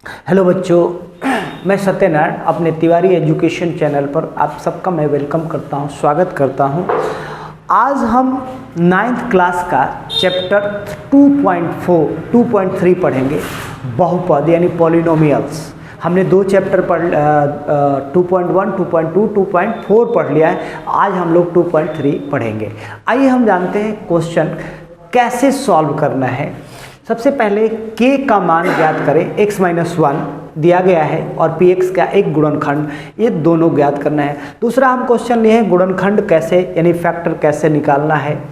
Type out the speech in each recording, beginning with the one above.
Hello बच्चों, मैं सत्यनारायण अपने तिवारी एजुकेशन चैनल पर आप सबका मैं वेलकम करता हूं, स्वागत करता हूं। आज हम 9th क्लास का चैप्टर 2.3 पढ़ेंगे, बहुपद यानी पॉलिनोमियल्स। हमने दो चैप्टर पढ़ 2.1, 2.2, 2.4 पढ़ लिया है। आज हम लोग 2.3 पढ़ेंगे। आइए हम जानते हैं क्वेश्चन कैसे सॉल्व करना है। सबसे पहले k का मान ज्ञात करें। x-1 दिया गया है और px का एक गुणनखंड, ये दोनों ज्ञात करना है। दूसरा हम क्वेश्चन लिए हैं गुणनखंड कैसे यानी फैक्टर कैसे निकालना है।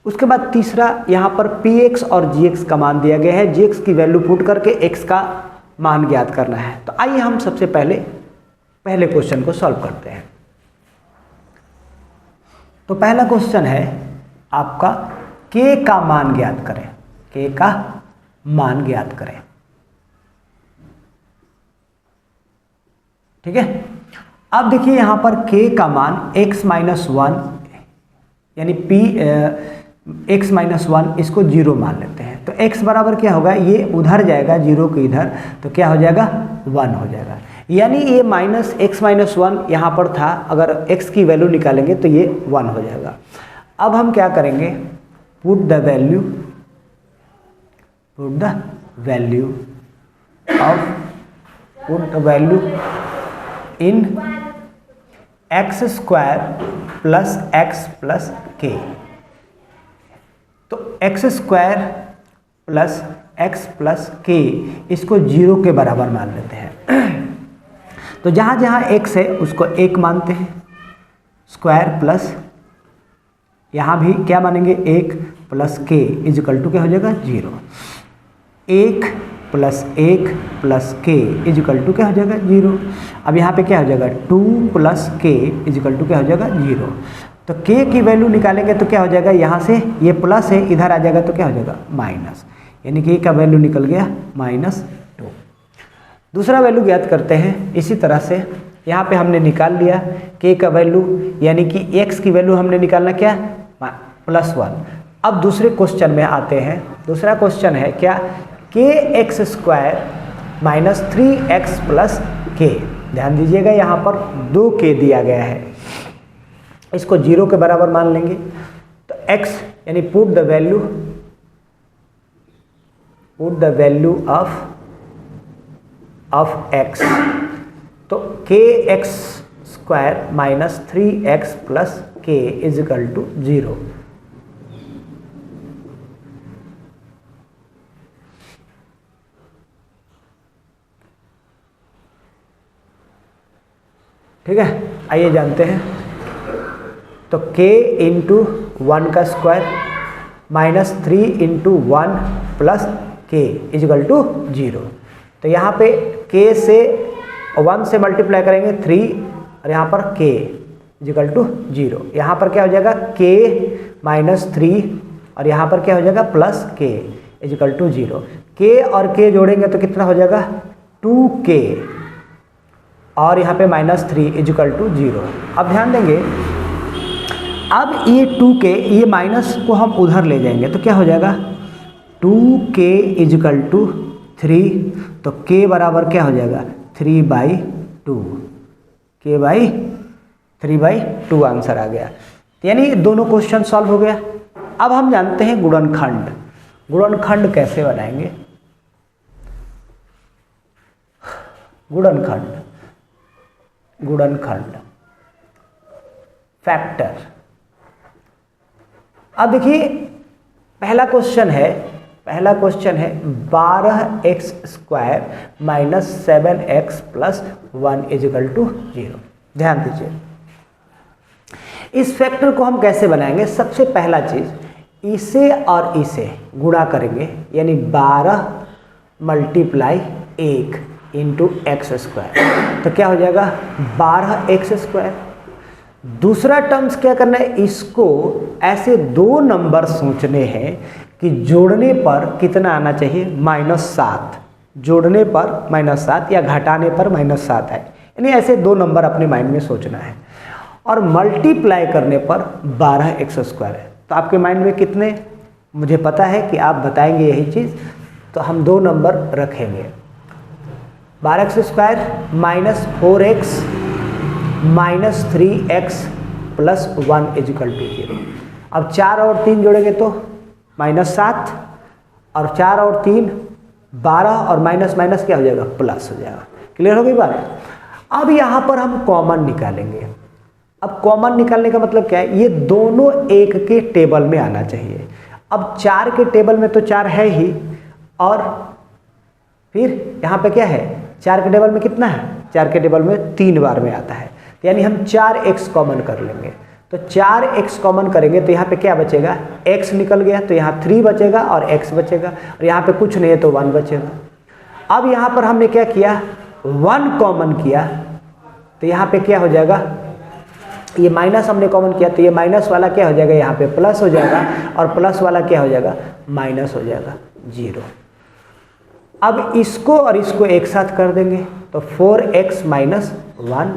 उसके बाद तीसरा यहाँ पर px और gx का मान दिया गया है, gx की वैल्यू पुट करके x का मान ज्ञात करना है। तो आइए हम सबसे पहले क्वेश्चन को सॉल्व करते हैं। तो पहला क्वेश्चन है आपका k का मान ज्ञात करें। k का मान ज्ञात करें, ठीक है। अब देखिए यहाँ पर k का मान x-1 यानी x-1 इसको 0 मान लेते हैं। तो x बराबर क्या होगा, ये उधर जाएगा 0 के इधर, तो क्या हो जाएगा 1 हो जाएगा। यानी ये -x-1 यहाँ पर था, अगर x की वैल्यू निकालेंगे तो ये 1 हो जाएगा। अब हम क्या करेंगे, put the value in x² plus x plus k। तो x² plus x plus k इसको 0 के बराबर मान लेते हैं। तो जहाँ जहाँ x है उसको 1 मानते हैं, स्क्वायर प्लस यहाँ भी क्या मानेंगे 1 प्लस k इजिकल टू क्या हो जाएगा 0। 1 plus 1 plus k equal to क्या हो जाएगा 0। अब यहाँ पे क्या हो जाएगा 2 प्लस k इजिकल टू क्या हो जाएगा 0। तो k की वैल्यू निकालेंगे तो क्या हो जाएगा, यहाँ से ये प्लस है इधर आ जाएगा तो क्या हो जाएगा माइनस, यानी कि का वैल्यू निकल गया -2। दूसरा वैल्यू ज्ञात करते हैं। इसी तरह से यहाँ पे हमने निकाल लिया k का वैल्यू, यानी कि x की वैल्यू हमने निकालना क्या +1। अब दूसरे क्वेश्चन में आते हैं। दूसरा क्वेश्चन है क्या, kx² - 3x प्लस k। ध्यान दीजिएगा यहाँ पर 2k दिया गया है, इसको 0 के बराबर मान लेंगे। तो x यानी put the value of x। तो kx² - 3x plus k equal to 0। ठीक है, आइए जानते हैं। तो k इंटू 1 का square -3 into 1 plus k equal to 0। तो यहाँ पे k से 1 से मल्टीप्लाई करेंगे 3 और यहाँ पर k इजिकल टू 0। यहाँ पर क्या हो जाएगा k -3 और यहाँ पर क्या हो जाएगा plus k equal to 0। k और k जोड़ेंगे तो कितना हो जाएगा 2k और यहाँ पे -3 इजिकल टू 0। अब ध्यान देंगे, अब ये 2k ये माइनस को हम उधर ले जाएंगे तो क्या हो जाएगा 2k इजिकल टू 3। तो k बराबर क्या हो जाएगा 3/2, k/3/2 आंसर आ गया। यानी दोनों क्वेश्चन सॉल्व हो गया। अब हम जानते हैं गुणनखंड। गुणनखंड कैसे बनाएंगे, गुणनखंड फैक्टर। अब देखिए पहला क्वेश्चन है 12x² - 7x plus 1 equal to 0। ध्यान दीजिए, इस फैक्टर को हम कैसे बनाएंगे। सबसे पहला चीज इसे और इसे गुणा करेंगे, यानी 12 × 1 इंटू x²। तो क्या हो जाएगा 12x²। दूसरा टर्म्स क्या करना है, इसको ऐसे दो नंबर सोचने हैं कि जोड़ने पर कितना आना चाहिए -7, जोड़ने पर -7 या घटाने पर -7 है। यानी ऐसे दो नंबर अपने माइंड में सोचना है और मल्टीप्लाई करने पर 12x² है। तो आपके माइंड में कितने, मुझे पता है कि आप बताएंगे यही चीज़, तो हम दो नंबर रखेंगे। 12x² minus 4x minus 3x plus 1 equal to 0। अब 4 और 3 जोड़ेंगे तो -7 और 4 और 3 12 और माइनस माइनस क्या हो जाएगा, प्लस हो जाएगा। क्लियर हो गई बात। अब यहाँ पर हम कॉमन निकालेंगे। अब कॉमन निकालने का मतलब क्या है, ये दोनों एक के टेबल में आना चाहिए। अब 4 के टेबल में तो 4 है ही, और फिर यहाँ पे क्या है, 4 के टेबल में कितना है, 4 के टेबल में 3 बार में आता है, यानी हम 4x कॉमन कर लेंगे। तो 4x कॉमन करेंगे तो यहाँ पे क्या बचेगा, x निकल गया तो यहाँ 3 बचेगा और x बचेगा, और यहाँ पे कुछ नहीं है तो 1 बचेगा। अब यहाँ पर हमने क्या किया, 1 कॉमन किया तो यहाँ पे क्या हो जाएगा, ये माइनस हमने कॉमन किया तो ये माइनस वाला क्या हो जाएगा, यहाँ पे प्लस हो जाएगा, और प्लस वाला क्या हो जाएगा, माइनस हो जाएगा, 0। अब इसको और इसको एक साथ कर देंगे तो 4x माइनस 1,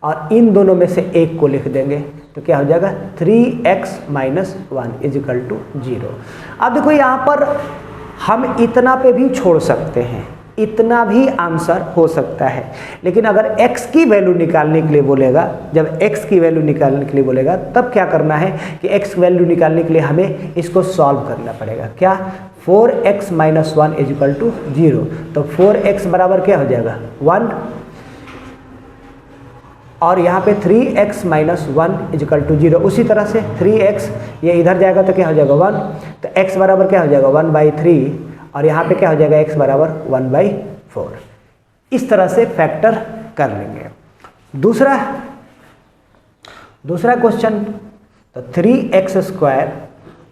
और इन दोनों में से एक को लिख देंगे तो क्या हो जाएगा, 3x माइनस 1 इजिकल टू 0। अब देखो यहाँ पर हम इतना पे भी छोड़ सकते हैं, इतना भी आंसर हो सकता है, लेकिन अगर x की वैल्यू निकालने के लिए बोलेगा, जब x की वैल्यू निकालने के लिए बोलेगा तब क्या करना है कि x वैल्यू निकालने के लिए हमें इसको सॉल्व करना पड़ेगा। क्या, 4x माइनस 1 इजिकल टू 0, तो 4x बराबर क्या हो जाएगा, 1, और यहाँ पे 3x माइनस 1 इजिकल टू 0। उसी तरह से 3x ये इधर जाएगा तो क्या हो जाएगा, 1, तो x बराबर क्या हो जाएगा, 1/3, और यहाँ पे क्या हो जाएगा, x बराबर 1/4। इस तरह से फैक्टर कर लेंगे। दूसरा क्वेश्चन, तो 3x²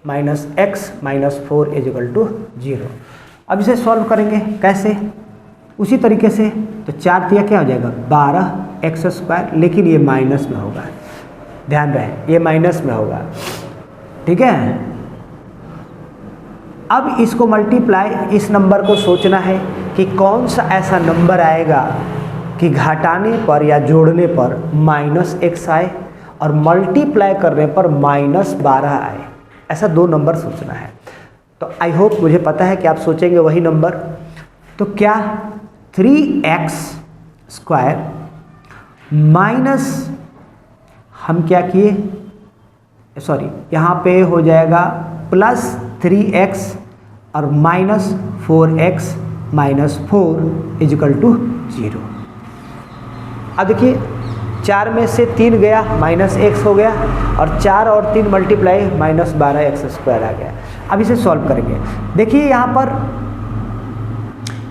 minus x minus 4 equal to 0। अब इसे सॉल्व करेंगे कैसे, उसी तरीके से, तो 4 तिया क्या हो जाएगा, 12x², लेकिन ये माइनस में होगा, ध्यान रहे ये माइनस में होगा, ठीक है। अब इसको मल्टीप्लाई, इस नंबर को सोचना है कि कौन सा ऐसा नंबर आएगा कि घटाने पर या जोड़ने पर -x आए और मल्टीप्लाई करने पर -12 आए। ऐसा 2 नंबर सोचना है। तो आई होप मुझे पता है कि आप सोचेंगे वही नंबर। तो क्या 3x² माइनस, हम क्या किए, सॉरी यहाँ पे हो जाएगा प्लस 3x और minus 4x minus 4 equal to 0। अब देखिए 4 में से 3 गया, -x हो गया, और 4 और 3 मल्टीप्लाई -12x² आ गया। अब इसे सॉल्व करेंगे। देखिए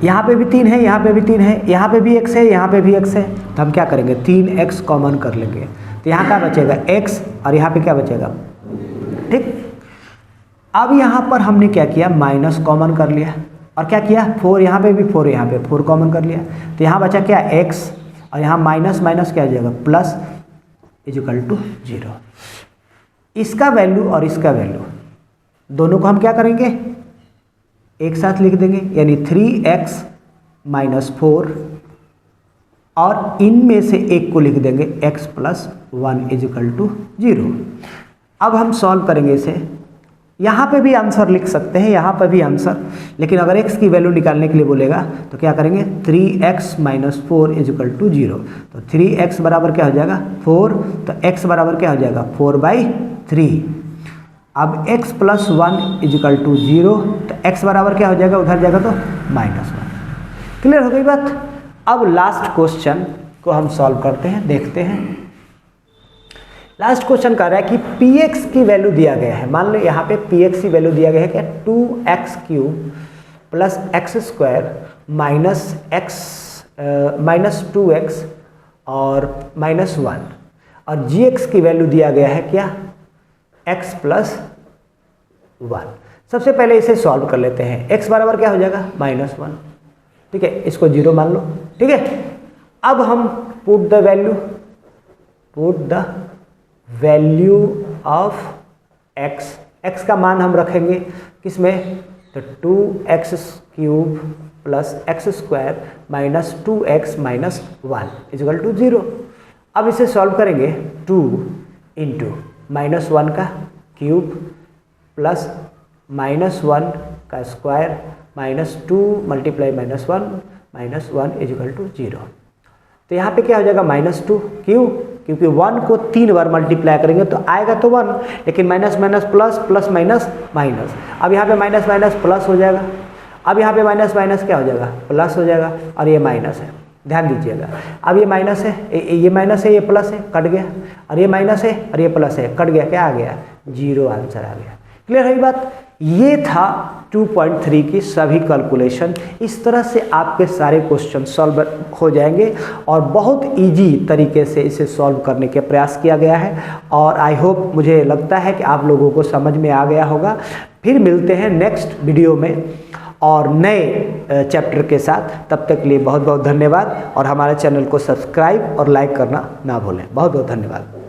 यहाँ पे भी 3 है, यहाँ पे भी 3 है, यहाँ पे भी x है, यहाँ पे भी x है, तो हम क्या करेंगे, 3x कॉमन कर लेंगे तो यहाँ क्या बचेगा, x, और यहाँ पे क्या बचेगा, ठीक। अब यहाँ पर हमने क्या किया, माइनस कॉमन कर लिया, और क्या किया, 4 यहाँ पे भी 4, यहाँ पे 4 कॉमन कर लिया, तो यहाँ बचा क्या, x, और यहाँ माइनस माइनस क्या हो जाएगा, प्लस इजिकल टू 0। इसका वैल्यू और इसका वैल्यू दोनों को हम क्या करेंगे, एक साथ लिख देंगे, यानी 3x माइनस 4, और इनमें से एक को लिख देंगे x प्लस 1 इजिकल टू 0। अब हम सॉल्व करेंगे इसे। यहाँ पे भी आंसर लिख सकते हैं, यहाँ पर भी आंसर, लेकिन अगर x की वैल्यू निकालने के लिए बोलेगा तो क्या करेंगे, 3x माइनस 4 इजिकल टू 0। तो 3x बराबर क्या हो जाएगा, 4, तो x बराबर क्या हो जाएगा, 4/3। अब x प्लस 1 इजिकल टू 0, तो x बराबर क्या हो जाएगा, उधर जाएगा तो -1। क्लियर हो गई बात। अब लास्ट क्वेश्चन को हम सॉल्व करते हैं, देखते हैं। लास्ट क्वेश्चन कह रहा है कि px की वैल्यू दिया गया है। मान लो यहाँ पे px की वैल्यू दिया गया है क्या, 2x³ plus x² minus 2x और -1, और gx की वैल्यू दिया गया है क्या, x प्लस 1। सबसे पहले इसे सॉल्व कर लेते हैं। x बराबर क्या हो जाएगा, -1, ठीक है, इसको 0 मान लो, ठीक है। अब हम put the value of x का मान हम रखेंगे किसमें, तो 2x³ plus x² minus 2x minus 1 equal to 0। अब इसे सॉल्व करेंगे, 2 इंटू -1 का क्यूब प्लस -1 का स्क्वायर माइनस 2 मल्टीप्लाई -1 -1 = 0। तो यहाँ पे क्या हो जाएगा -2, क्यों? क्योंकि 1 को 3 बार मल्टीप्लाई करेंगे तो आएगा तो 1, लेकिन minus minus plus, plus minus minus. अब यहाँ पे माइनस माइनस प्लस हो जाएगा, अब यहाँ पे माइनस माइनस क्या हो जाएगा? प्लस हो जाएगा, और ये माइनस है, ध्यान दीजिएगा। अब ये माइनस है, ये माइनस है, ये प्लस है, कट गया, और ये माइनस है और ये प्लस है, कट गया, क्या आ गया? 0 आंसर आ गया। क्लियर है बात? ये था 2.3 की सभी कैलकुलेशन। इस तरह से आपके सारे क्वेश्चन सॉल्व हो जाएंगे और बहुत इजी तरीके से इसे सॉल्व करने के प्रयास किया गया है, और आई होप, मुझे लगता है कि आप लोगों को समझ में आ गया होगा। फिर मिलते हैं नेक्स्ट वीडियो में और नए चैप्टर के साथ। तब तक के लिए बहुत बहुत धन्यवाद, और हमारे चैनल को सब्सक्राइब और लाइक करना ना भूलें। बहुत बहुत धन्यवाद।